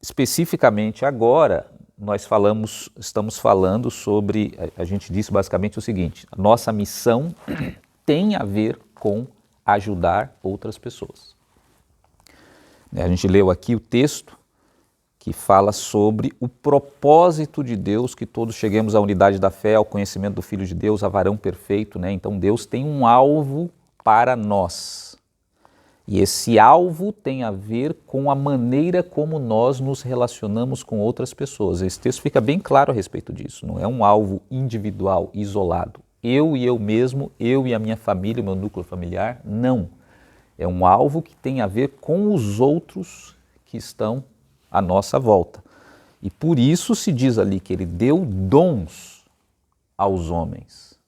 especificamente agora, estamos falando sobre, a gente disse basicamente o seguinte: a nossa missão tem a ver com ajudar outras pessoas. A gente leu aqui o texto que fala sobre o propósito de Deus, que todos cheguemos à unidade da fé, ao conhecimento do Filho de Deus, a varão perfeito, né? Então Deus tem um alvo para nós. E esse alvo tem a ver com a maneira como nós nos relacionamos com outras pessoas. Esse texto fica bem claro a respeito disso. Não é um alvo individual, isolado. Eu e eu mesmo, eu e a minha família, o meu núcleo familiar, não. É um alvo que tem a ver com os outros que estão à nossa volta. E por isso se diz ali que ele deu dons aos homens.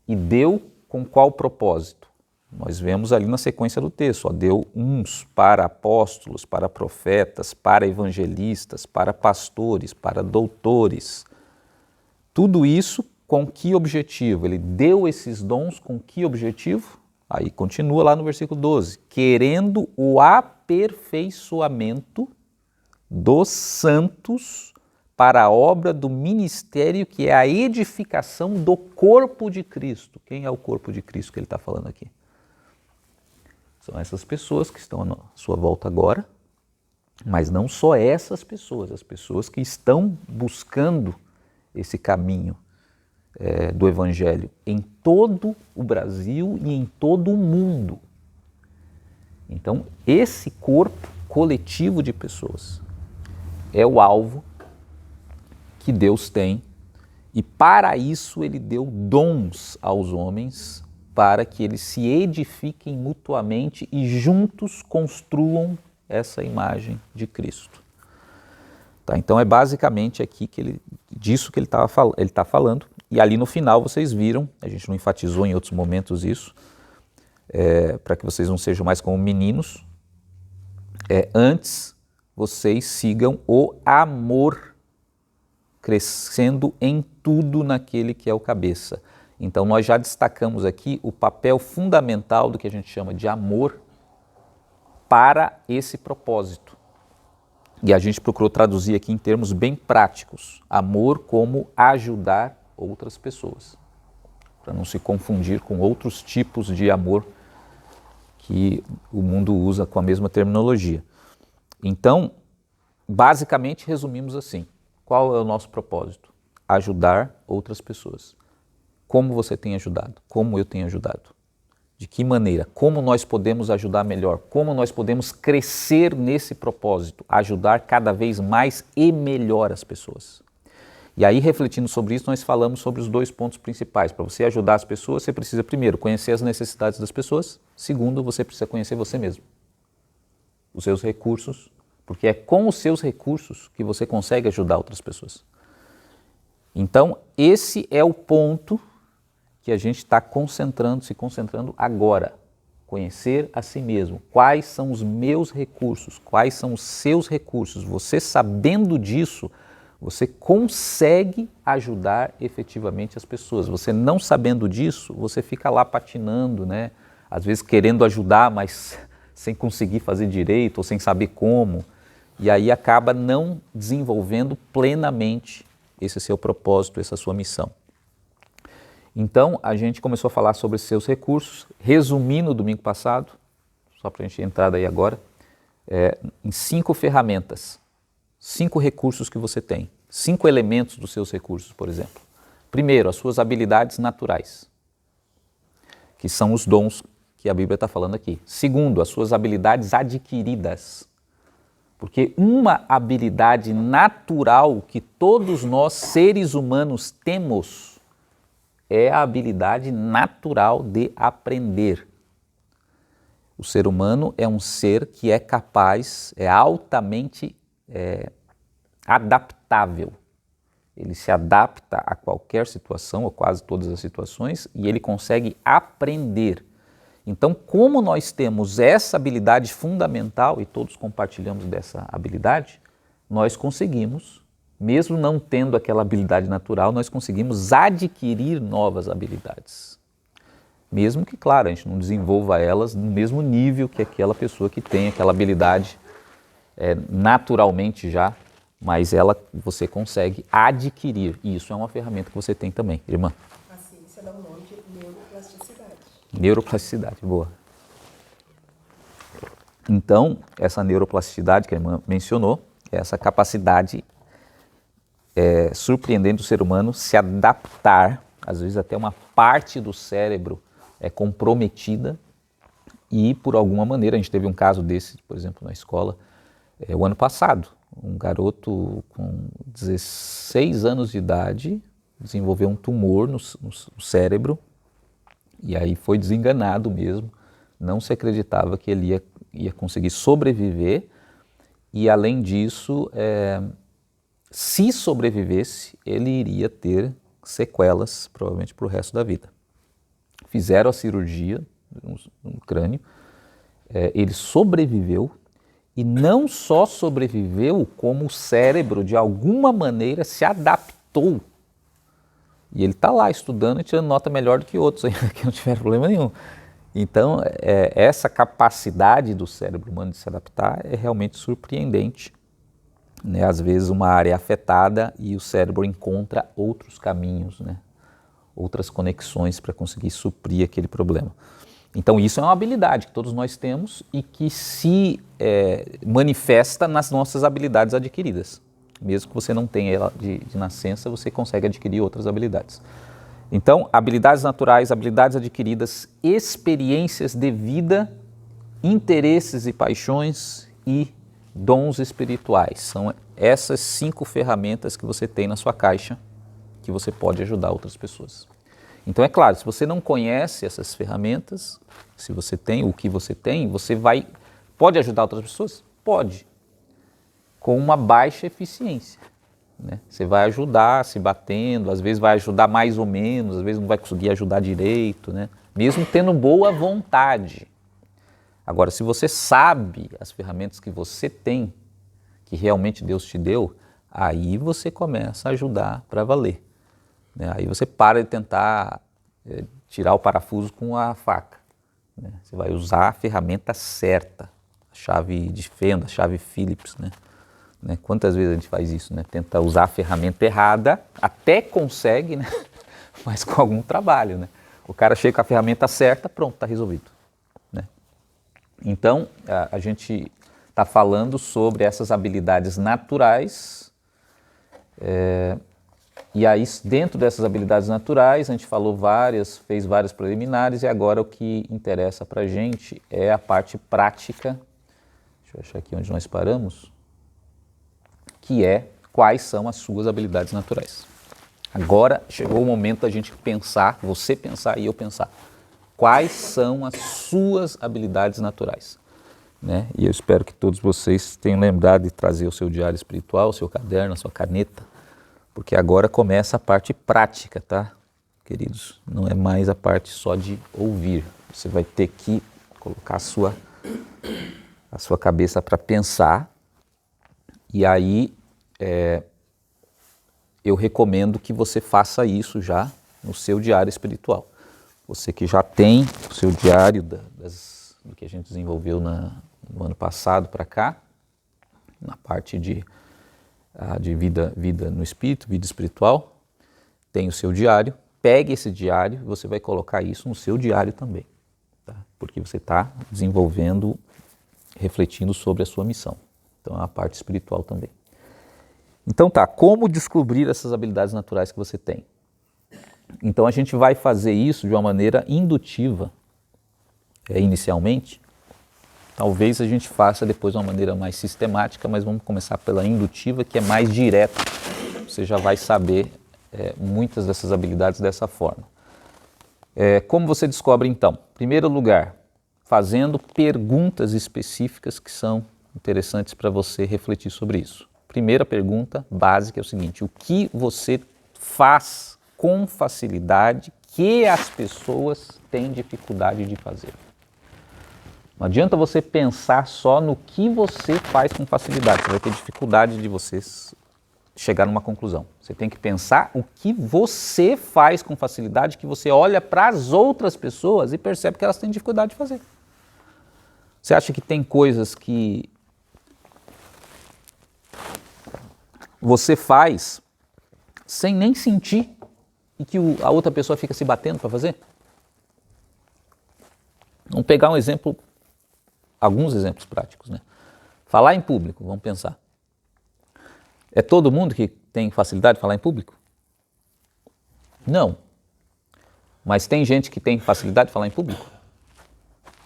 E deu com qual propósito? Nós vemos ali na sequência do texto, deu uns para apóstolos, para profetas, para evangelistas, para pastores, para doutores. Tudo isso com que objetivo? Ele deu esses dons com que objetivo? Aí continua lá no versículo 12, querendo o aperfeiçoamento dos santos para a obra do ministério, que é a edificação do corpo de Cristo. Quem é o corpo de Cristo que ele está falando aqui? São essas pessoas que estão à sua volta agora, mas não só essas pessoas, as pessoas que estão buscando esse caminho do Evangelho em todo o Brasil e em todo o mundo. Então, esse corpo coletivo de pessoas é o alvo que Deus tem, e para isso ele deu dons aos homens para que eles se edifiquem mutuamente e juntos construam essa imagem de Cristo. Tá, então é basicamente aqui disso que ele está falando, e ali no final vocês viram, a gente não enfatizou em outros momentos isso, para que vocês não sejam mais como meninos, antes vocês sigam o amor, crescendo em tudo naquele que é o cabeça. Então nós já destacamos aqui o papel fundamental do que a gente chama de amor para esse propósito. E a gente procurou traduzir aqui em termos bem práticos. Amor como ajudar outras pessoas, para não se confundir com outros tipos de amor que o mundo usa com a mesma terminologia. Então, basicamente resumimos assim: qual é o nosso propósito? Ajudar outras pessoas. Como você tem ajudado? Como eu tenho ajudado? De que maneira? Como nós podemos ajudar melhor? Como nós podemos crescer nesse propósito? Ajudar cada vez mais e melhor as pessoas. E aí, refletindo sobre isso, nós falamos sobre os dois pontos principais. Para você ajudar as pessoas, você precisa, primeiro, conhecer as necessidades das pessoas. Segundo, você precisa conhecer você mesmo. Os seus recursos, porque é com os seus recursos que você consegue ajudar outras pessoas. Então, esse é o ponto que a gente está se concentrando agora. Conhecer a si mesmo. Quais são os meus recursos? Quais são os seus recursos? Você sabendo disso, você consegue ajudar efetivamente as pessoas. Você não sabendo disso, você fica lá patinando, né? Às vezes querendo ajudar, mas sem conseguir fazer direito ou sem saber como. E aí acaba não desenvolvendo plenamente esse seu propósito, essa sua missão. Então, a gente começou a falar sobre seus recursos, resumindo no domingo passado, só para a gente entrar daí agora, em 5 ferramentas, 5 recursos que você tem, 5 elementos dos seus recursos, por exemplo. Primeiro, as suas habilidades naturais, que são os dons que a Bíblia está falando aqui. Segundo, as suas habilidades adquiridas, porque uma habilidade natural que todos nós, seres humanos, temos é a habilidade natural de aprender. O ser humano é um ser que é capaz, é altamente adaptável. Ele se adapta a qualquer situação, ou quase todas as situações, e ele consegue aprender. Então, como nós temos essa habilidade fundamental, e todos compartilhamos dessa habilidade, nós conseguimos, mesmo não tendo aquela habilidade natural, nós conseguimos adquirir novas habilidades. Mesmo que, claro, a gente não desenvolva elas no mesmo nível que aquela pessoa que tem aquela habilidade naturalmente já, mas você consegue adquirir. E isso é uma ferramenta que você tem também, irmã. A ciência dá o nome de neuroplasticidade. Neuroplasticidade, boa. Então, essa neuroplasticidade que a irmã mencionou, é essa capacidade surpreendente do ser humano se adaptar, às vezes até uma parte do cérebro é comprometida e por alguma maneira, a gente teve um caso desse, por exemplo, na escola, o ano passado, um garoto com 16 anos de idade desenvolveu um tumor no cérebro e aí foi desenganado mesmo, não se acreditava que ele ia conseguir sobreviver e além disso, se sobrevivesse, ele iria ter sequelas, provavelmente para o resto da vida. Fizeram a cirurgia no crânio, ele sobreviveu e não só sobreviveu, como o cérebro de alguma maneira se adaptou. E ele está lá estudando e tirando nota melhor do que outros ainda, que não tiveram problema nenhum. Então, essa capacidade do cérebro humano de se adaptar é realmente surpreendente. Né? Às vezes uma área é afetada e o cérebro encontra outros caminhos, né? Outras conexões para conseguir suprir aquele problema. Então isso é uma habilidade que todos nós temos e que se manifesta nas nossas habilidades adquiridas. Mesmo que você não tenha ela de nascença, você consegue adquirir outras habilidades. Então, habilidades naturais, habilidades adquiridas, experiências de vida, interesses e paixões e dons espirituais. São essas 5 ferramentas que você tem na sua caixa que você pode ajudar outras pessoas. Então é claro, se você não conhece essas ferramentas, se você tem o que você tem, você pode ajudar outras pessoas? Pode, com uma baixa eficiência. Né? Você vai ajudar se batendo, às vezes vai ajudar mais ou menos, às vezes não vai conseguir ajudar direito, né? Mesmo tendo boa vontade. Agora, se você sabe as ferramentas que você tem, que realmente Deus te deu, aí você começa a ajudar para valer. Né? Aí você para de tentar tirar o parafuso com a faca. Né? Você vai usar a ferramenta certa, a chave de fenda, a chave Phillips. Né? Quantas vezes a gente faz isso? Né? Tenta usar a ferramenta errada, até consegue, né? Mas com algum trabalho. Né? O cara chega com a ferramenta certa, pronto, está resolvido. Né? Então, a gente está falando sobre essas habilidades naturais. E aí, dentro dessas habilidades naturais, a gente fez várias preliminares e agora o que interessa para a gente é a parte prática. Deixa eu achar aqui onde nós paramos. Que é quais são as suas habilidades naturais. Agora chegou o momento da gente pensar, você pensar e eu pensar. Quais são as suas habilidades naturais? Né? E eu espero que todos vocês tenham lembrado de trazer o seu diário espiritual, o seu caderno, a sua caneta, porque agora começa a parte prática, tá, queridos? Não é mais a parte só de ouvir. Você vai ter que colocar a sua cabeça para pensar. E aí, eu recomendo que você faça isso já no seu diário espiritual. Você que já tem o seu diário do que a gente desenvolveu no ano passado para cá, na parte de vida no espírito, vida espiritual, tem o seu diário. Pegue esse diário e você vai colocar isso no seu diário também, tá? Porque você está desenvolvendo, refletindo sobre a sua missão. Então é a parte espiritual também. Então tá, como descobrir essas habilidades naturais que você tem? Então a gente vai fazer isso de uma maneira indutiva, inicialmente. Talvez a gente faça depois de uma maneira mais sistemática, mas vamos começar pela indutiva, que é mais direta. Você já vai saber muitas dessas habilidades dessa forma. Como você descobre então? Em primeiro lugar, fazendo perguntas específicas que são interessantes para você refletir sobre isso. Primeira pergunta básica é o seguinte: o que você faz com facilidade que as pessoas têm dificuldade de fazer? Não adianta você pensar só no que você faz com facilidade, você vai ter dificuldade de vocês chegar numa conclusão. Você tem que pensar o que você faz com facilidade, que você olha para as outras pessoas e percebe que elas têm dificuldade de fazer. Você acha que tem coisas que você faz sem nem sentir e que a outra pessoa fica se batendo para fazer? Vamos pegar um exemplo, alguns exemplos práticos, né? Falar em público, vamos pensar. É todo mundo que tem facilidade de falar em público? Não. Mas tem gente que tem facilidade de falar em público?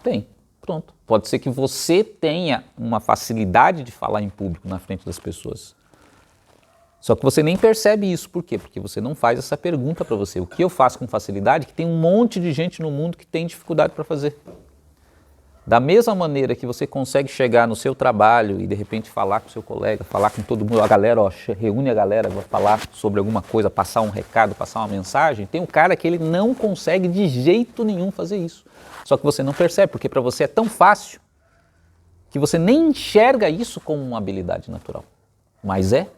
Tem. Pronto. Pode ser que você tenha uma facilidade de falar em público na frente das pessoas. Só que você nem percebe isso. Por quê? Porque você não faz essa pergunta para você. O que eu faço com facilidade? Que tem um monte de gente no mundo que tem dificuldade para fazer. Da mesma maneira que você consegue chegar no seu trabalho e de repente falar com o seu colega, falar com todo mundo, a galera, reúne a galera, vai falar sobre alguma coisa, passar um recado, passar uma mensagem, tem um cara que ele não consegue de jeito nenhum fazer isso. Só que você não percebe, porque para você é tão fácil que você nem enxerga isso como uma habilidade natural. Mas é.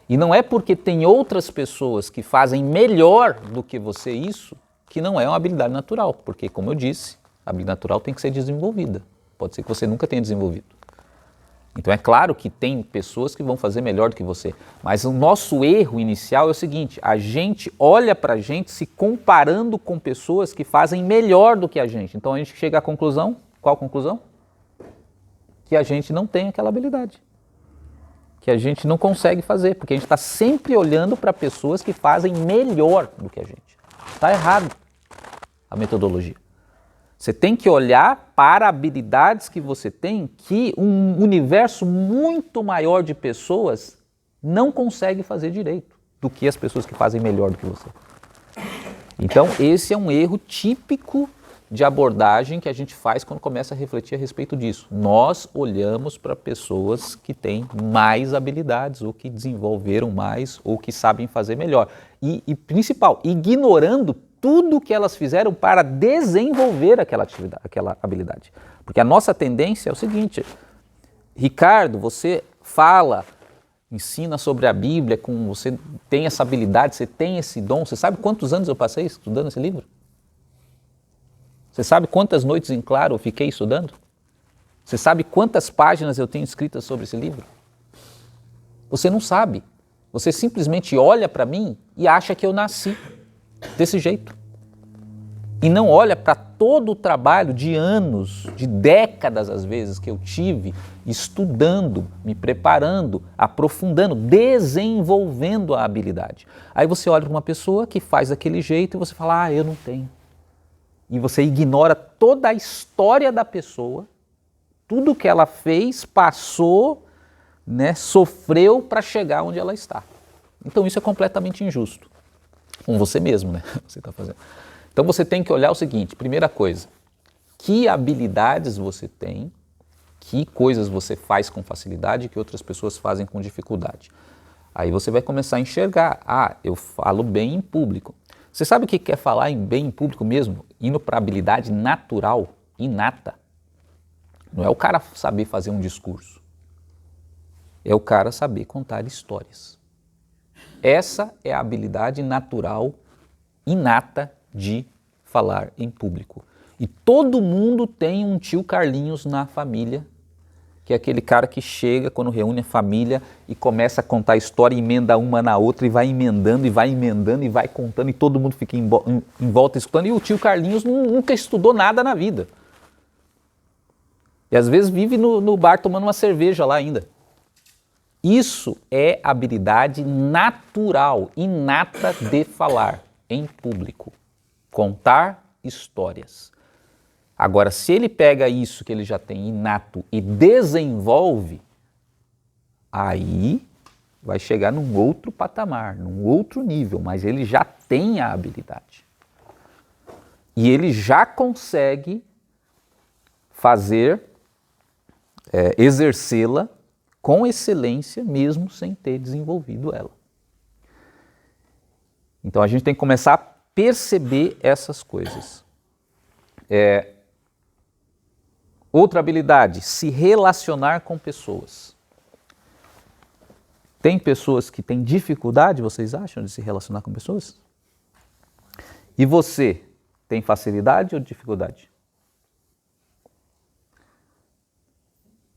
E não é porque tem outras pessoas que fazem melhor do que você isso, que não é uma habilidade natural. Porque, como eu disse, a habilidade natural tem que ser desenvolvida. Pode ser que você nunca tenha desenvolvido. Então é claro que tem pessoas que vão fazer melhor do que você. Mas o nosso erro inicial é o seguinte, a gente olha pra gente se comparando com pessoas que fazem melhor do que a gente. Então a gente chega à conclusão, qual conclusão? Que a gente não tem aquela habilidade. Que a gente não consegue fazer, porque a gente está sempre olhando para pessoas que fazem melhor do que a gente. Está errado a metodologia. Você tem que olhar para habilidades que você tem que um universo muito maior de pessoas não consegue fazer direito do que as pessoas que fazem melhor do que você. Então, esse é um erro típico de abordagem que a gente faz quando começa a refletir a respeito disso. Nós olhamos para pessoas que têm mais habilidades, ou que desenvolveram mais, ou que sabem fazer melhor. E principal, ignorando tudo que elas fizeram para desenvolver aquela habilidade. Porque a nossa tendência é o seguinte, Ricardo, você fala, ensina sobre a Bíblia, você tem essa habilidade, você tem esse dom, você sabe quantos anos eu passei estudando esse livro? Você sabe quantas noites em claro eu fiquei estudando? Você sabe quantas páginas eu tenho escritas sobre esse livro? Você não sabe. Você simplesmente olha para mim e acha que eu nasci desse jeito. E não olha para todo o trabalho de anos, de décadas às vezes, que eu tive estudando, me preparando, aprofundando, desenvolvendo a habilidade. Aí você olha para uma pessoa que faz daquele jeito e você fala, eu não tenho. E você ignora toda a história da pessoa, tudo que ela fez, passou, né, sofreu para chegar onde ela está. Então isso é completamente injusto. Com você mesmo, né? Você está fazendo. Então você tem que olhar o seguinte, primeira coisa, que habilidades você tem, que coisas você faz com facilidade e que outras pessoas fazem com dificuldade. Aí você vai começar a enxergar, eu falo bem em público. Você sabe o que é falar bem em público mesmo? Indo para a habilidade natural, inata. Não é o cara saber fazer um discurso, é o cara saber contar histórias. Essa é a habilidade natural, inata de falar em público. E todo mundo tem um tio Carlinhos na família, que é aquele cara que chega quando reúne a família e começa a contar a história, emenda uma na outra e vai emendando e vai contando e todo mundo fica em volta escutando. E o tio Carlinhos nunca estudou nada na vida. E às vezes vive no bar tomando uma cerveja lá ainda. Isso é habilidade natural, inata de falar em público. Contar histórias. Agora, se ele pega isso que ele já tem inato e desenvolve, aí vai chegar num outro patamar, num outro nível, mas ele já tem a habilidade. E ele já consegue exercê-la com excelência, mesmo sem ter desenvolvido ela. Então a gente tem que começar a perceber essas coisas. Outra habilidade, se relacionar com pessoas. Tem pessoas que têm dificuldade, vocês acham, de se relacionar com pessoas? E você, tem facilidade ou dificuldade?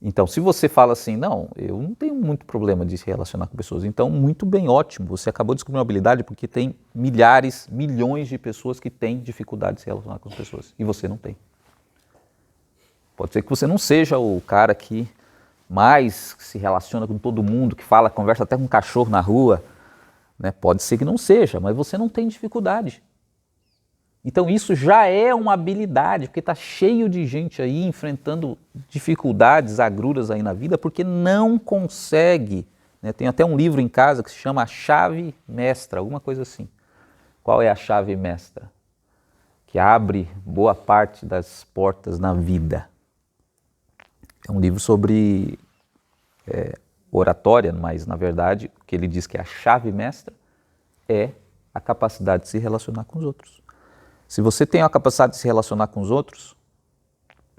Então, se você fala assim, não, eu não tenho muito problema de se relacionar com pessoas, então, muito bem, ótimo, você acabou de descobrir uma habilidade porque tem milhares, milhões de pessoas que têm dificuldade de se relacionar com as pessoas e você não tem. Pode ser que você não seja o cara que mais se relaciona com todo mundo, que fala, conversa até com um cachorro na rua, né? Pode ser que não seja, mas você não tem dificuldade. Então isso já é uma habilidade, porque está cheio de gente aí enfrentando dificuldades, agruras aí na vida, porque não consegue. Né? Tem até um livro em casa que se chama A Chave Mestra, alguma coisa assim. Qual é a chave mestra? Que abre boa parte das portas na vida. É um livro sobre oratória, mas na verdade o que ele diz que a chave mestra é a capacidade de se relacionar com os outros. Se você tem a capacidade de se relacionar com os outros,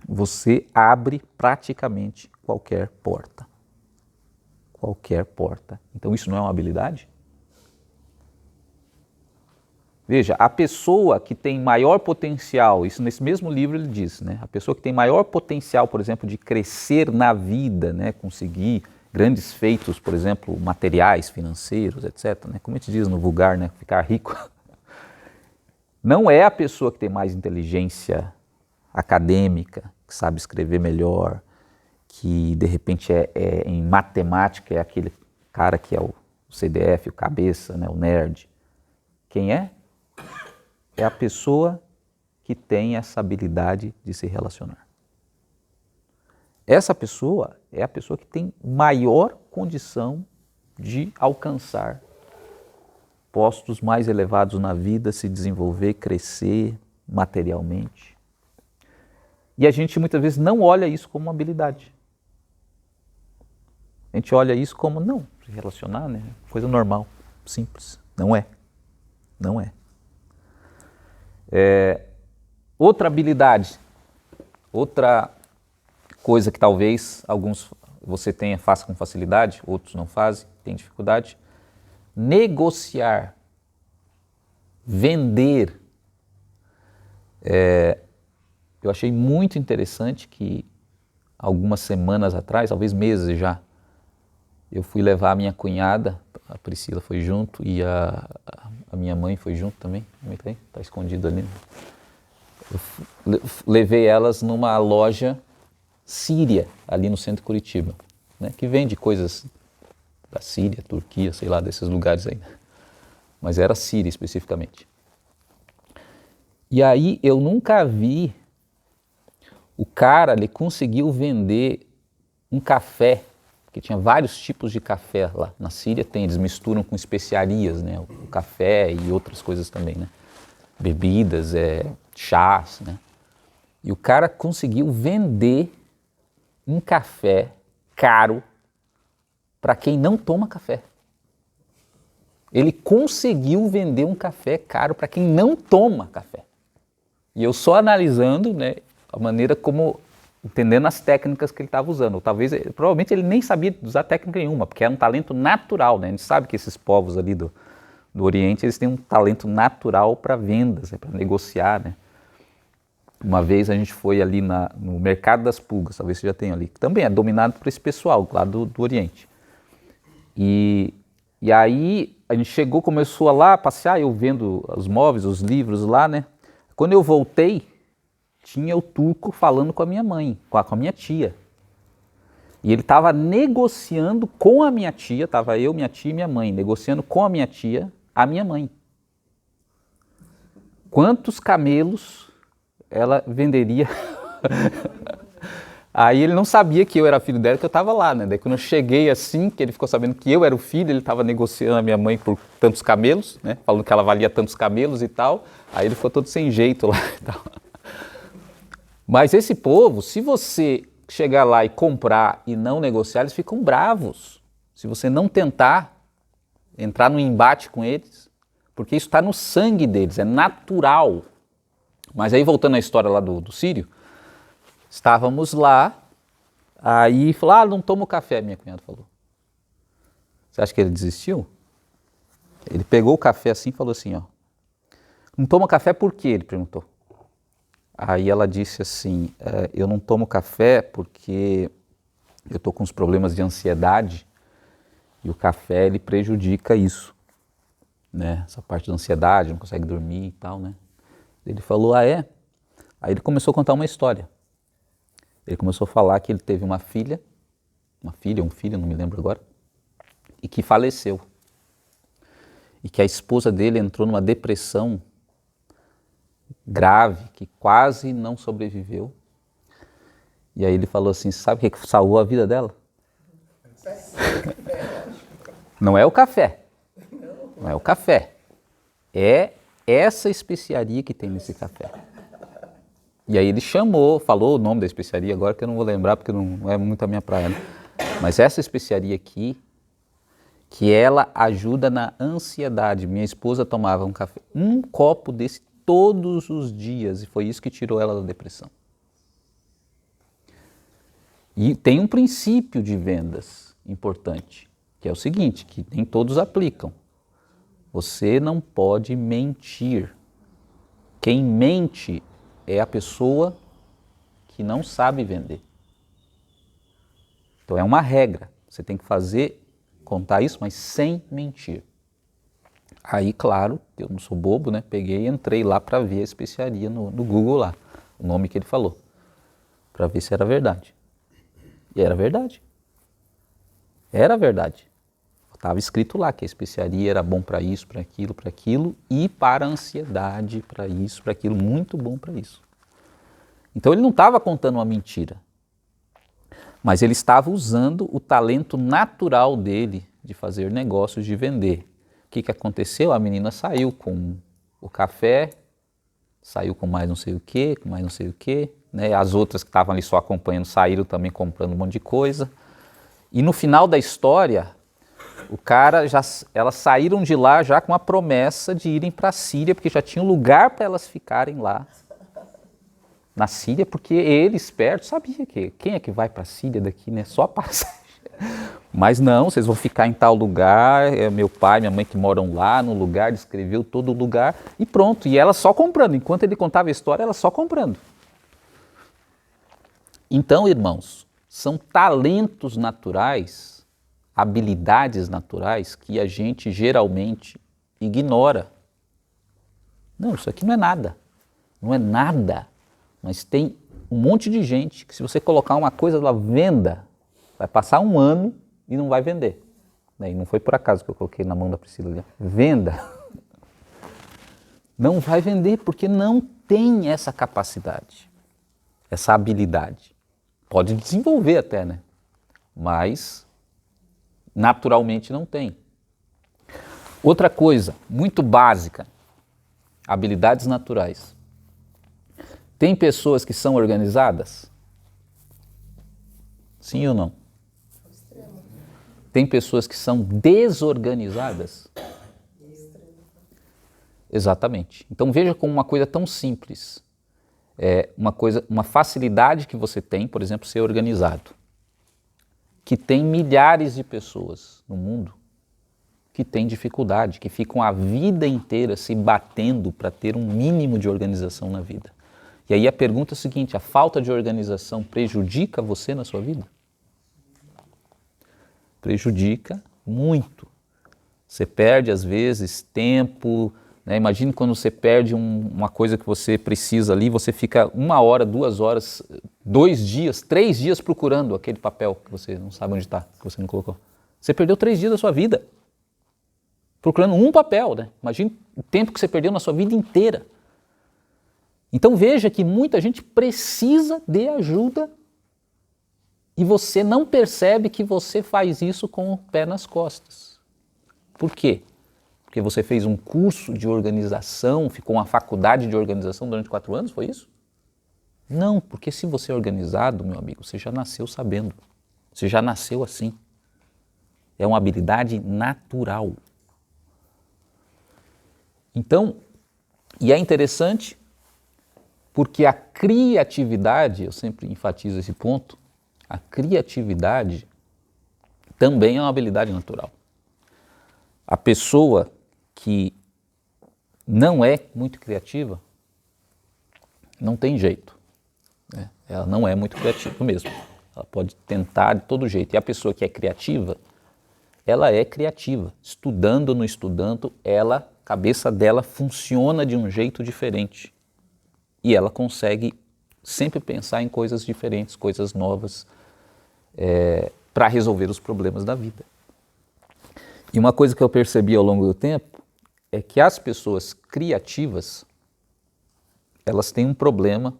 você abre praticamente qualquer porta. Qualquer porta. Então isso não é uma habilidade? Veja, a pessoa que tem maior potencial, isso nesse mesmo livro ele diz, né? A pessoa que tem maior potencial, por exemplo, de crescer na vida, né? Conseguir grandes feitos, por exemplo, materiais, financeiros, etc. Né? Como a gente diz no vulgar, né? Ficar rico. Não é a pessoa que tem mais inteligência acadêmica, que sabe escrever melhor, que de repente em matemática é aquele cara que é o CDF, o cabeça, né? O nerd. Quem é? É a pessoa que tem essa habilidade de se relacionar. Essa pessoa é a pessoa que tem maior condição de alcançar postos mais elevados na vida, se desenvolver, crescer materialmente. E a gente muitas vezes não olha isso como uma habilidade. A gente olha isso como, não, se relacionar, né? Coisa normal, simples. Não é. Não é. Outra habilidade, outra coisa que talvez alguns você faça com facilidade, outros não fazem, tem dificuldade, negociar, vender. Eu achei muito interessante que algumas semanas atrás, talvez meses já, eu fui levar a minha cunhada, a Priscila foi junto e a minha mãe foi junto também, está escondido ali. Eu levei elas numa loja síria, ali no centro de Curitiba, né, que vende coisas da Síria, Turquia, sei lá, desses lugares aí. Mas era Síria especificamente. E aí eu nunca vi o cara, ele conseguiu vender um café, que tinha vários tipos de café lá. Na Síria eles misturam com especiarias, né, o café e outras coisas também, né, bebidas, chás, né. E o cara conseguiu vender um café caro para quem não toma café. Ele conseguiu vender um café caro para quem não toma café. E eu só analisando, né, a maneira como, entendendo as técnicas que ele estava usando. Provavelmente ele nem sabia usar técnica nenhuma, porque era um talento natural, né? A gente sabe que esses povos ali do Oriente, eles têm um talento natural para vendas, para negociar, né? Uma vez a gente foi ali no Mercado das Pulgas, talvez você já tenha ali, que também é dominado por esse pessoal lá do Oriente. E aí a gente chegou, começou a lá passear, eu vendo os móveis, os livros lá, né? Quando eu voltei, tinha o turco falando com a minha mãe, com a minha tia. E ele estava negociando com a minha tia, estava eu, minha tia e minha mãe, negociando com a minha tia, a minha mãe. Quantos camelos ela venderia? Aí ele não sabia que eu era filho dela, que eu estava lá, né? Daí quando eu cheguei assim, que ele ficou sabendo que eu era o filho, ele estava negociando a minha mãe por tantos camelos, né? Falando que ela valia tantos camelos e tal. Aí ele ficou todo sem jeito lá e tal. Mas esse povo, se você chegar lá e comprar e não negociar, eles ficam bravos. Se você não tentar entrar no embate com eles, porque isso está no sangue deles, é natural. Mas aí voltando à história lá do sírio, estávamos lá, aí falou, não tomo café, minha cunhada falou. Você acha que ele desistiu? Ele pegou o café assim e falou assim, ó, não toma café por quê? Ele perguntou. Aí ela disse assim, eu não tomo café porque eu estou com uns problemas de ansiedade e o café ele prejudica isso, né? Essa parte da ansiedade, não consegue dormir e tal, né? Ele falou, ah é? Aí ele começou a contar uma história. Ele começou a falar que ele teve uma filha, um filho, não me lembro agora, e que faleceu. E que a esposa dele entrou numa depressão grave, que quase não sobreviveu. E aí ele falou assim, sabe o que salvou a vida dela? Não é o café. Não é o café. É essa especiaria que tem nesse café. E aí ele falou o nome da especiaria agora, que eu não vou lembrar, porque não é muito a minha praia, né? Mas essa especiaria aqui, que ela ajuda na ansiedade. Minha esposa tomava um copo desse todos os dias, e foi isso que tirou ela da depressão. E tem um princípio de vendas importante, que é o seguinte, que nem todos aplicam. Você não pode mentir. Quem mente é a pessoa que não sabe vender. Então é uma regra, você tem que contar isso, mas sem mentir. Aí, claro, eu não sou bobo, né? Peguei e entrei lá para ver a especiaria no Google lá, o nome que ele falou, para ver se era verdade. E era verdade. Era verdade. Estava escrito lá que a especiaria era bom para isso, para aquilo e para a ansiedade, para isso, para aquilo, muito bom para isso. Então ele não estava contando uma mentira, mas ele estava usando o talento natural dele de fazer negócios, de vender. O que aconteceu? A menina saiu com o café, saiu com mais não sei o quê, né? As outras que estavam ali só acompanhando saíram também comprando um monte de coisa. E no final da história, elas saíram de lá já com a promessa de irem para a Síria, porque já tinha um lugar para elas ficarem lá na Síria, porque ele, esperto, sabia que quem é que vai para a Síria daqui, né? Só passagem. Mas não, vocês vão ficar em tal lugar, meu pai, minha mãe que moram lá no lugar, descreveu todo o lugar e pronto. E ela só comprando, enquanto ele contava a história, ela só comprando. Então, irmãos, são talentos naturais, habilidades naturais que a gente geralmente ignora. Não, isso aqui não é nada. Não é nada. Mas tem um monte de gente que se você colocar uma coisa lá, venda, vai passar um ano e não vai vender. E não foi por acaso que eu coloquei na mão da Priscila ali. Venda. Não vai vender porque não tem essa capacidade, essa habilidade. Pode desenvolver até, né? Mas naturalmente não tem. Outra coisa muito básica, habilidades naturais. Tem pessoas que são organizadas? Sim ou não? Tem pessoas que são desorganizadas? Exatamente. Então veja como uma coisa tão simples, uma facilidade que você tem, por exemplo, ser organizado, que tem milhares de pessoas no mundo que têm dificuldade, que ficam a vida inteira se batendo para ter um mínimo de organização na vida. E aí a pergunta é a seguinte, a falta de organização prejudica você na sua vida? Prejudica muito. Você perde às vezes tempo, né? Imagine quando você perde uma coisa que você precisa ali, você fica 1 hora, 2 horas, 2 dias, 3 dias procurando aquele papel que você não sabe onde está, que você não colocou. Você perdeu 3 dias da sua vida procurando um papel, né? Imagine o tempo que você perdeu na sua vida inteira. Então veja que muita gente precisa de ajuda e você não percebe que você faz isso com o pé nas costas. Por quê? Porque você fez um curso de organização, ficou uma faculdade de organização durante 4 anos, foi isso? Não, porque se você é organizado, meu amigo, você já nasceu sabendo. Você já nasceu assim. É uma habilidade natural. Então, e é interessante porque a criatividade, eu sempre enfatizo esse ponto, a criatividade também é uma habilidade natural. A pessoa que não é muito criativa, não tem jeito, né? Ela não é muito criativa mesmo. ela pode tentar de todo jeito. E a pessoa que é criativa, ela é criativa. Estudando ou não estudando, a cabeça dela funciona de um jeito diferente. E ela consegue sempre pensar em coisas diferentes, coisas novas, para resolver os problemas da vida. E uma coisa que eu percebi ao longo do tempo é que as pessoas criativas, elas têm um problema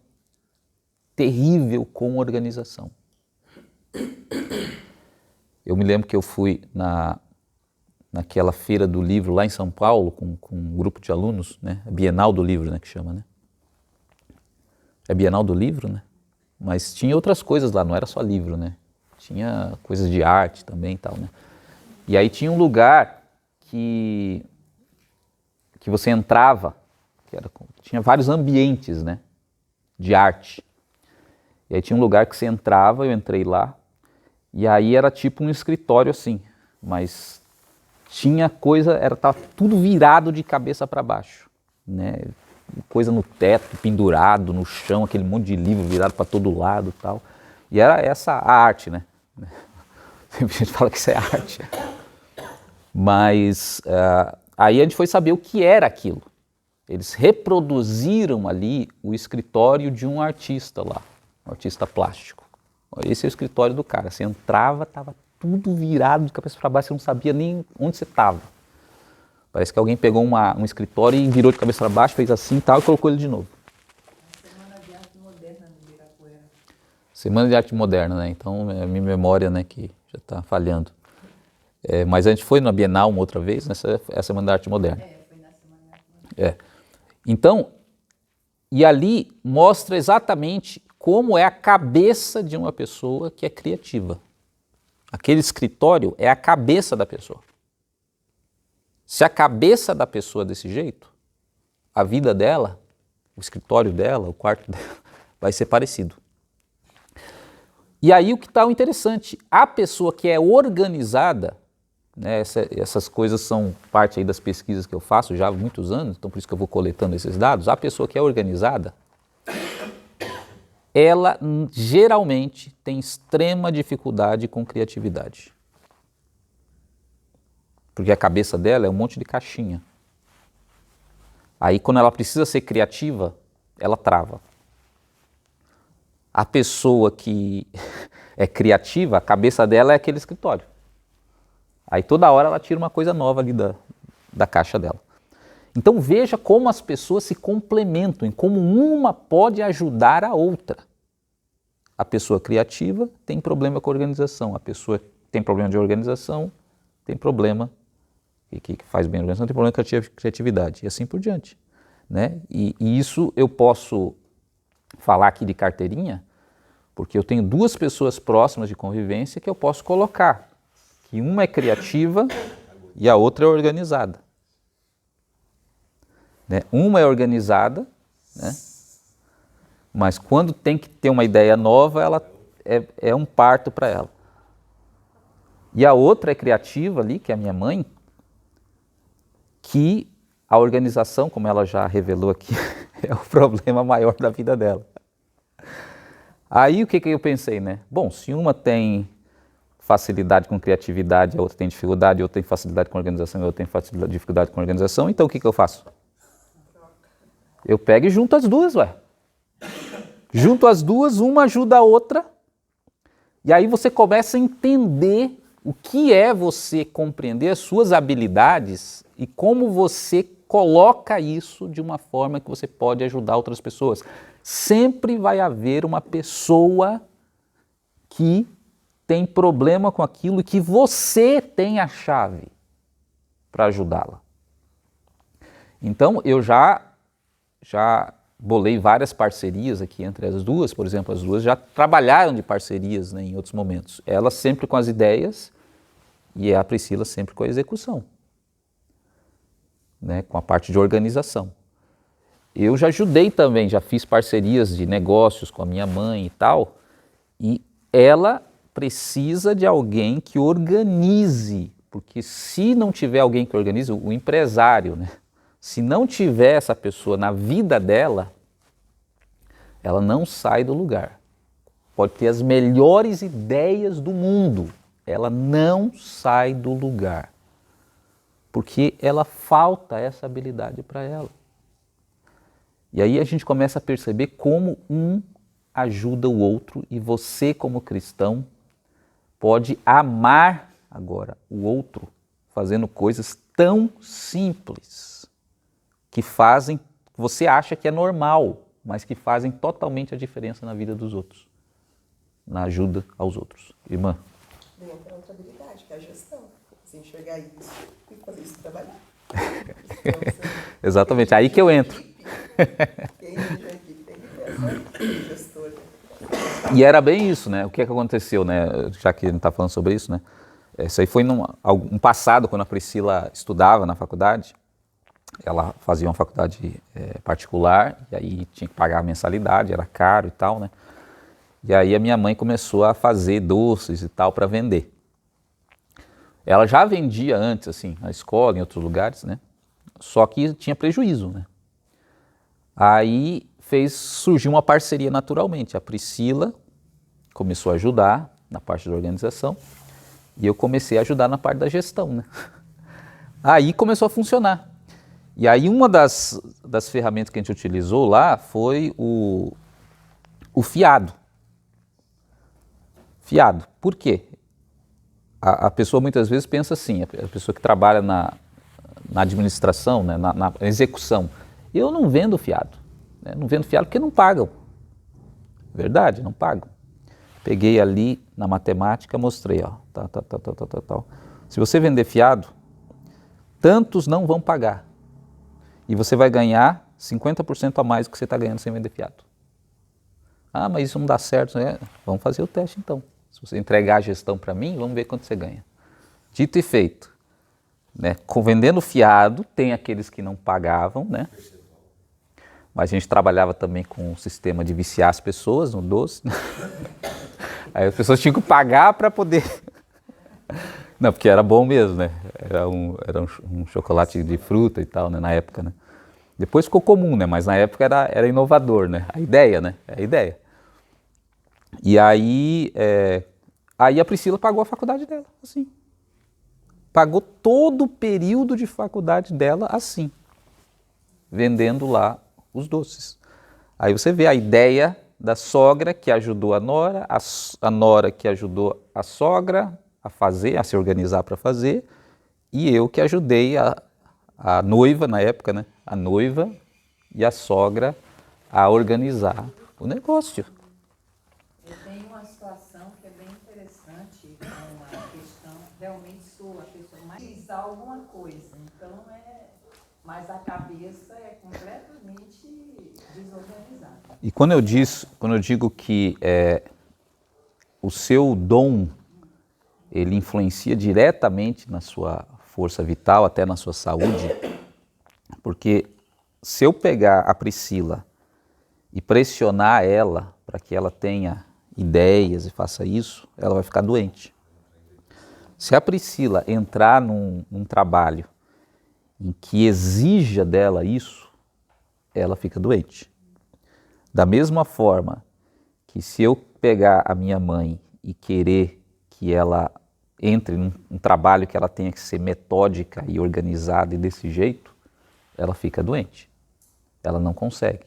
terrível com organização. Eu me lembro que eu fui naquela feira do livro lá em São Paulo com um grupo de alunos, né? A Bienal do Livro, né, que chama, né? É Bienal do Livro, né? Mas tinha outras coisas lá, não era só livro, né? Tinha coisas de arte também e tal, né? E aí tinha um lugar que você entrava, tinha vários ambientes, né, de arte. E aí tinha um lugar que você entrava, eu entrei lá, e aí era tipo um escritório assim, mas tinha coisa, tava tudo virado de cabeça para baixo, né? Coisa no teto, pendurado, no chão, aquele monte de livro virado para todo lado e tal. E era essa a arte, né? Sempre a gente fala que isso é arte. Mas aí a gente foi saber o que era aquilo. Eles reproduziram ali o escritório de um artista lá, um artista plástico. Esse é o escritório do cara. Você entrava, estava tudo virado de cabeça para baixo, você não sabia nem onde você estava. Parece que alguém pegou um escritório e virou de cabeça para baixo, fez assim e tal, e colocou ele de novo. Semana de Arte Moderna no Ibirapuera. Semana de Arte Moderna, né? Então é a minha memória, né, que já está falhando. Mas a gente foi na Bienal uma outra vez, nessa é a Semana da Arte Moderna. Foi na Semana da Arte Moderna. Então, e ali mostra exatamente como é a cabeça de uma pessoa que é criativa. Aquele escritório é a cabeça da pessoa. Se a cabeça da pessoa é desse jeito, a vida dela, o escritório dela, o quarto dela, vai ser parecido. E aí o que está interessante, a pessoa que é organizada, né, essas coisas são parte aí das pesquisas que eu faço já há muitos anos, então por isso que eu vou coletando esses dados, a pessoa que é organizada, ela geralmente tem extrema dificuldade com criatividade. Porque a cabeça dela é um monte de caixinha. Aí quando ela precisa ser criativa, ela trava. A pessoa que é criativa, a cabeça dela é aquele escritório. Aí toda hora ela tira uma coisa nova ali da caixa dela. Então veja como as pessoas se complementam, e como uma pode ajudar a outra. A pessoa criativa tem problema com a organização, a pessoa que tem problema de organização tem problema, que faz bem a organização, tem problema com a criatividade, e assim por diante, né? E isso eu posso falar aqui de carteirinha, porque eu tenho duas pessoas próximas de convivência que eu posso colocar, que uma é criativa e a outra é organizada. Né? Uma é organizada, né? Mas quando tem que ter uma ideia nova, ela é um parto para ela. E a outra é criativa ali, que é a minha mãe, que a organização, como ela já revelou aqui, é o problema maior da vida dela. Aí o que eu pensei, né? Bom, se uma tem facilidade com criatividade, a outra tem dificuldade, a outra tem facilidade com organização, a outra tem dificuldade com organização, então o que eu faço? Eu pego e junto as duas, ué. Junto as duas, uma ajuda a outra, e aí você começa a entender o que é você compreender as suas habilidades e como você coloca isso de uma forma que você pode ajudar outras pessoas. Sempre vai haver uma pessoa que tem problema com aquilo e que você tem a chave para ajudá-la. Então, eu já bolei várias parcerias aqui entre as duas, por exemplo, as duas já trabalharam de parcerias, né, em outros momentos. Ela sempre com as ideias e a Priscila sempre com a execução, né, com a parte de organização. Eu já ajudei também, já fiz parcerias de negócios com a minha mãe e tal, e ela precisa de alguém que organize, porque se não tiver alguém que organize, o empresário, né? Se não tiver essa pessoa na vida dela, ela não sai do lugar. pode ter as melhores ideias do mundo, ela não sai do lugar, porque ela falta essa habilidade para ela. E aí a gente começa a perceber como um ajuda o outro, e você, como cristão, pode amar agora o outro fazendo coisas tão simples que fazem, você acha que é normal, mas que fazem totalmente a diferença na vida dos outros, na ajuda aos outros. Irmã? Vem outra habilidade, que é a gestão. Você enxergar isso e fazer isso trabalhar. Exatamente, aí que eu entro. Quem dirige a equipe tem que ter essa gestora. E era bem isso, né? O que aconteceu, né? Já que a gente está falando sobre isso, né? Isso aí foi um passado, quando a Priscila estudava na faculdade. Ela fazia uma faculdade particular, e aí tinha que pagar a mensalidade, era caro e tal, né? E aí a minha mãe começou a fazer doces e tal para vender. Ela já vendia antes, assim, na escola, em outros lugares, né? Só que tinha prejuízo, né? Aí surgiu uma parceria naturalmente. A Priscila começou a ajudar na parte da organização e eu comecei a ajudar na parte da gestão, né? Aí começou a funcionar. E aí uma das ferramentas que a gente utilizou lá foi o fiado. Fiado. Por quê? A pessoa muitas vezes pensa assim, a pessoa que trabalha na administração, né, na execução, eu não vendo fiado. Né? Não vendo fiado porque não pagam. Verdade, não pagam. Peguei ali na matemática, mostrei, ó, tal. Se você vender fiado, tantos não vão pagar. E você vai ganhar 50% a mais do que você está ganhando sem vender fiado. Ah, mas isso não dá certo, né? Vamos fazer o teste então. Se você entregar a gestão para mim, vamos ver quanto você ganha. Dito e feito. Né? Vendendo fiado, tem aqueles que não pagavam, né? Mas a gente trabalhava também com o sistema de viciar as pessoas no doce. Né? Aí as pessoas tinham que pagar para poder... Não, porque era bom mesmo, né? Era um chocolate de fruta e tal, né? Na época, né? Depois ficou comum, né? Mas na época era inovador, né? A ideia, né? É a ideia. E aí a Priscila pagou a faculdade dela, assim. Pagou todo o período de faculdade dela assim, vendendo lá os doces. Aí você vê a ideia da sogra que ajudou a nora, a nora que ajudou a sogra a fazer, a se organizar para fazer, e eu que ajudei a noiva, na época, né? A noiva e a sogra a organizar o negócio. Eu tenho uma situação que é bem interessante, com a questão, realmente sou a pessoa mais realizar alguma coisa, então mas a cabeça é completamente desorganizada. E quando eu digo que o seu dom, ele influencia diretamente na sua força vital, até na sua saúde, porque se eu pegar a Priscila e pressionar ela para que ela tenha ideias e faça isso, ela vai ficar doente. Se a Priscila entrar num trabalho em que exija dela isso, ela fica doente. Da mesma forma que se eu pegar a minha mãe e querer que ela entre num trabalho que ela tenha que ser metódica e organizada e desse jeito, ela fica doente. Ela não consegue.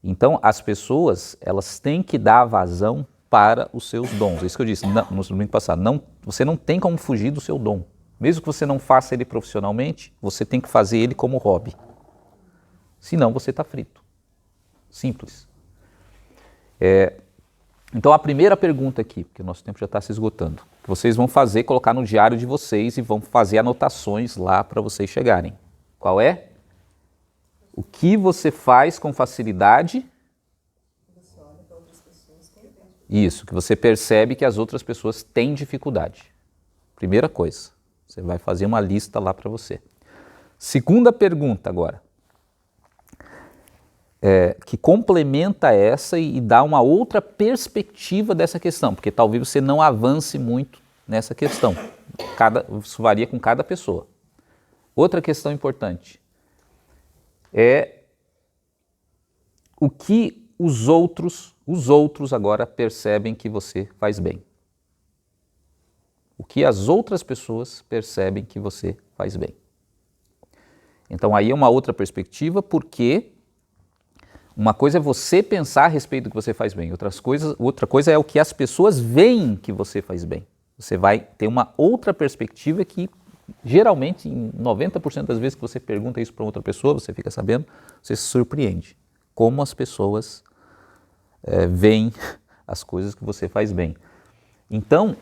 Então, as pessoas, elas têm que dar vazão para os seus dons. É isso que eu disse no domingo passado. Você não tem como fugir do seu dom. Mesmo que você não faça ele profissionalmente, você tem que fazer ele como hobby. Senão você está frito. Simples. Então, a primeira pergunta aqui, porque o nosso tempo já está se esgotando, que vocês vão fazer, colocar no diário de vocês e vão fazer anotações lá para vocês chegarem. Qual é? O que você faz com facilidade? Isso, que você percebe que as outras pessoas têm dificuldade. Primeira coisa, você vai fazer uma lista lá para você. Segunda pergunta agora, que complementa essa e dá uma outra perspectiva dessa questão, porque talvez você não avance muito nessa questão. Isso varia com cada pessoa. Outra questão importante é o que os outros os outros agora percebem que você faz bem. O que as outras pessoas percebem que você faz bem. Então aí é uma outra perspectiva, porque uma coisa é você pensar a respeito do que você faz bem, outra coisa é o que as pessoas veem que você faz bem. Você vai ter uma outra perspectiva que, geralmente, em 90% das vezes que você pergunta isso para outra pessoa, você fica sabendo, você se surpreende. Como as pessoas veem as coisas que você faz bem. Então,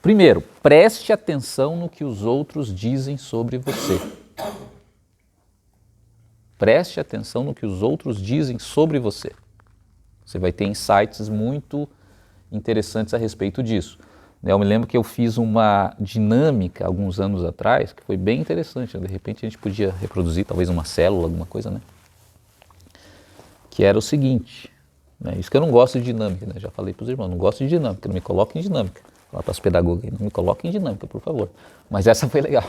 primeiro, preste atenção no que os outros dizem sobre você. Preste atenção no que os outros dizem sobre você. Você vai ter insights muito interessantes a respeito disso. Eu me lembro que eu fiz uma dinâmica alguns anos atrás, que foi bem interessante. De repente a gente podia reproduzir talvez uma célula, alguma coisa, né? Que era o seguinte, né? Isso que eu não gosto de dinâmica, né? Já falei para os irmãos, não gosto de dinâmica, não me coloquem em dinâmica. Falar para os pedagogas, não me coloquem em dinâmica, por favor. Mas essa foi legal.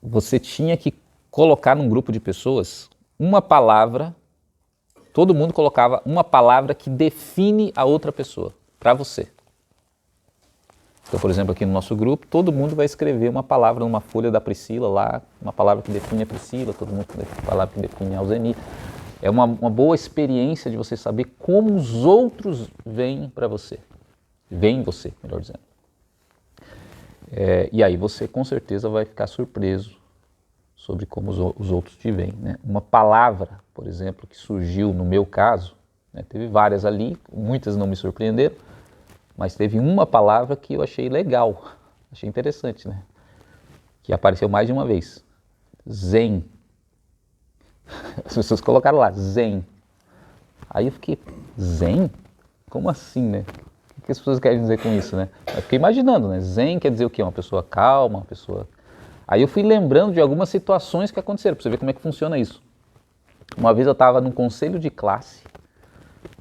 Você tinha que colocar num grupo de pessoas uma palavra, todo mundo colocava uma palavra que define a outra pessoa, para você. Então, por exemplo, aqui no nosso grupo, todo mundo vai escrever uma palavra numa folha da Priscila lá, uma palavra que define a Priscila, todo mundo uma palavra que define a Alzeni. É uma boa experiência de você saber como os outros veem para você. Veem você, melhor dizendo. E aí você com certeza vai ficar surpreso sobre como os outros te veem, né? Uma palavra, por exemplo, que surgiu no meu caso, né? Teve várias ali, muitas não me surpreenderam, mas teve uma palavra que eu achei legal, achei interessante, né? Que apareceu mais de uma vez. Zen. As pessoas colocaram lá, zen. Aí eu fiquei, zen? Como assim, né? O que as pessoas querem dizer com isso, né? Eu fiquei imaginando, né? Zen quer dizer o quê? Uma pessoa calma, uma pessoa... Aí eu fui lembrando de algumas situações que aconteceram, para você ver como é que funciona isso. Uma vez eu estava num conselho de classe,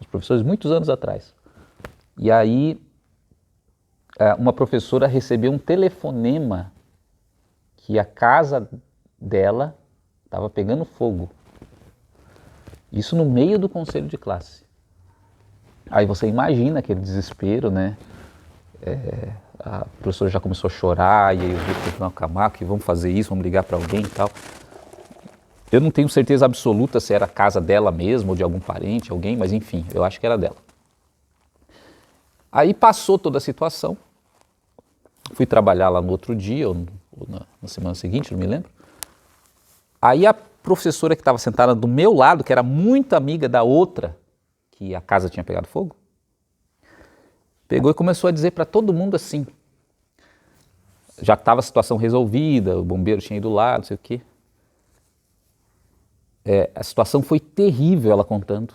os professores muitos anos atrás, e aí uma professora recebeu um telefonema que a casa dela estava pegando fogo. Isso no meio do conselho de classe. Aí você imagina aquele desespero, né? A professora já começou a chorar, e aí os grupos continuam a acalmar, que vamos fazer isso, vamos ligar para alguém e tal. Eu não tenho certeza absoluta se era a casa dela mesmo, ou de algum parente, alguém, mas enfim, eu acho que era dela. Aí passou toda a situação, fui trabalhar lá no outro dia, ou na semana seguinte, não me lembro. Aí a professora que estava sentada do meu lado, que era muito amiga da outra, que a casa tinha pegado fogo, pegou e começou a dizer para todo mundo assim, já estava a situação resolvida, o bombeiro tinha ido lá, não sei o quê. A situação foi terrível, ela contando,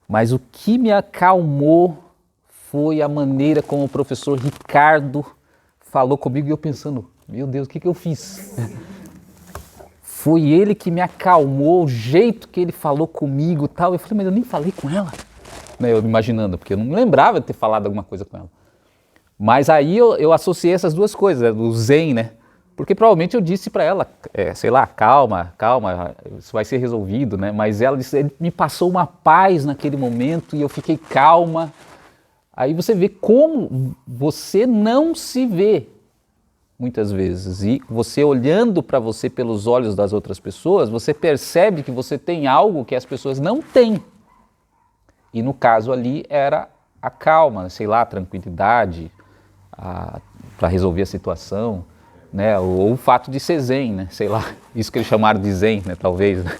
mas o que me acalmou foi a maneira como o professor Ricardo falou comigo, e eu pensando, meu Deus, o que eu fiz? Foi ele que me acalmou, o jeito que ele falou comigo e tal. Eu falei, mas eu nem falei com ela. Eu imaginando, porque eu não lembrava de ter falado alguma coisa com ela. Mas aí eu associei essas duas coisas, o zen, né? Porque provavelmente eu disse para ela, sei lá, calma, isso vai ser resolvido, né? Mas ela disse, ele me passou uma paz naquele momento e eu fiquei calma. Aí você vê como você não se vê muitas vezes. E você olhando para você pelos olhos das outras pessoas, você percebe que você tem algo que as pessoas não têm. E no caso ali era a calma, sei lá, a tranquilidade para resolver a situação, né? Ou o fato de ser zen, né? Sei lá, isso que eles chamaram de zen, né? Talvez. Né?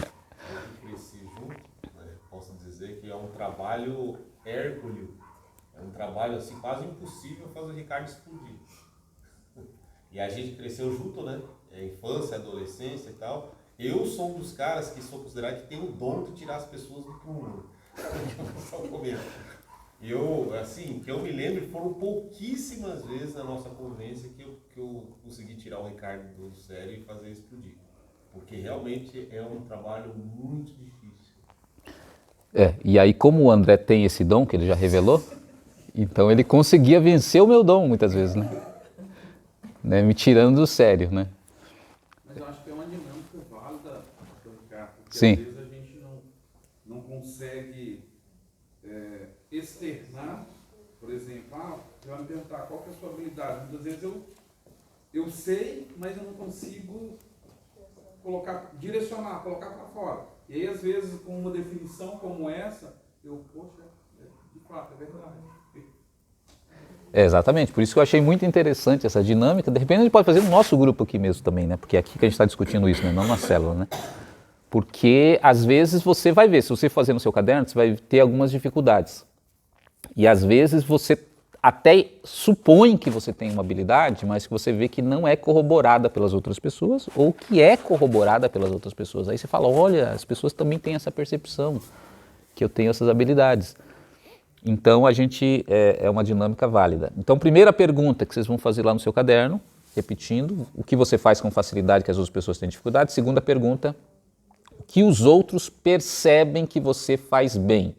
Cresci junto, né? Posso dizer que é um trabalho hércules, é um trabalho assim quase impossível fazer o Ricardo explodir. E a gente cresceu junto, né? Infância, adolescência e tal. Eu sou um dos caras que sou considerado que tem o dom de tirar as pessoas do túmulo. Eu, assim, que eu me lembro, foram pouquíssimas vezes na nossa convivência que eu consegui tirar o Ricardo do sério e fazer explodir. Porque realmente é um trabalho muito difícil. E aí como o André tem esse dom, que ele já revelou, então ele conseguia vencer o meu dom muitas vezes, né? Me tirando do sério, né? Mas eu acho que é uma dinâmica válida, Ricardo, porque Sim. às vezes a gente consegue externar, por exemplo, você vai me perguntar qual que é a sua habilidade. Muitas vezes eu sei, mas eu não consigo direcionar, colocar para fora. E aí, às vezes, com uma definição como essa, poxa, de fato, é verdade. Exatamente, por isso que eu achei muito interessante essa dinâmica. De repente a gente pode fazer no nosso grupo aqui mesmo também, né? Porque é aqui que a gente está discutindo isso, né? Não na célula, né? Porque às vezes você vai ver, se você fazer no seu caderno, você vai ter algumas dificuldades. E às vezes você até supõe que você tem uma habilidade, mas que você vê que não é corroborada pelas outras pessoas ou que é corroborada pelas outras pessoas. Aí você fala, olha, as pessoas também têm essa percepção que eu tenho essas habilidades. Então a gente é uma dinâmica válida. Então, primeira pergunta que vocês vão fazer lá no seu caderno, repetindo, o que você faz com facilidade que as outras pessoas têm dificuldade. Segunda pergunta, o que os outros percebem que você faz bem.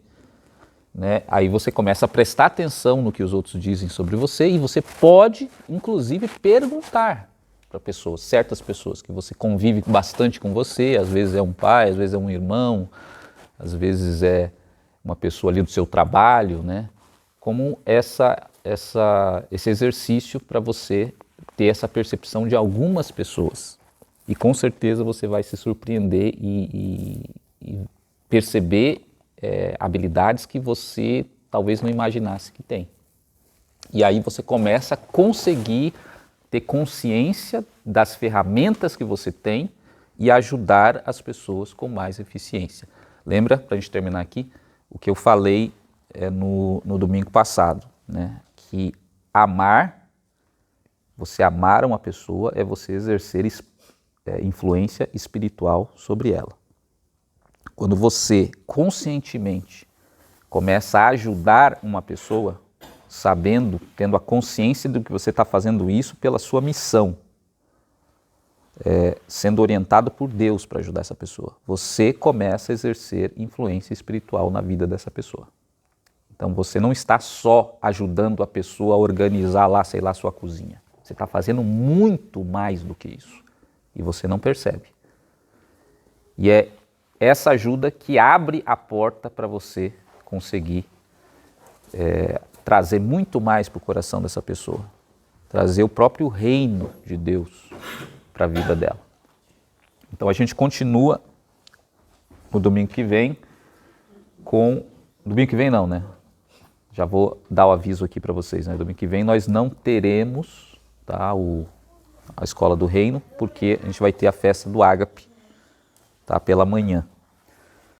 Né? Aí você começa a prestar atenção no que os outros dizem sobre você e você pode, inclusive, perguntar para pessoas, certas pessoas que você convive bastante com você, às vezes é um pai, às vezes é um irmão, às vezes é uma pessoa ali do seu trabalho, né? Como esse exercício para você ter essa percepção de algumas pessoas. E com certeza você vai se surpreender e perceber habilidades que você talvez não imaginasse que tem. E aí você começa a conseguir ter consciência das ferramentas que você tem e ajudar as pessoas com mais eficiência. Lembra, para a gente terminar aqui, o que eu falei no domingo passado, né? Que você amar uma pessoa é você exercer influência espiritual sobre ela. Quando você conscientemente começa a ajudar uma pessoa, sabendo, tendo a consciência de que você está fazendo isso pela sua missão, sendo orientado por Deus para ajudar essa pessoa, você começa a exercer influência espiritual na vida dessa pessoa. Então você não está só ajudando a pessoa a organizar lá, sei lá, sua cozinha. Você está fazendo muito mais do que isso e você não percebe. E é essa ajuda que abre a porta para você conseguir trazer muito mais para o coração dessa pessoa, trazer o próprio reino de Deus para a vida dela. Então a gente continua no domingo que vem domingo que vem não, né? Já vou dar o aviso aqui para vocês, né? Domingo que vem nós não teremos, tá, a Escola do Reino, porque a gente vai ter a festa do Ágape, tá, pela manhã.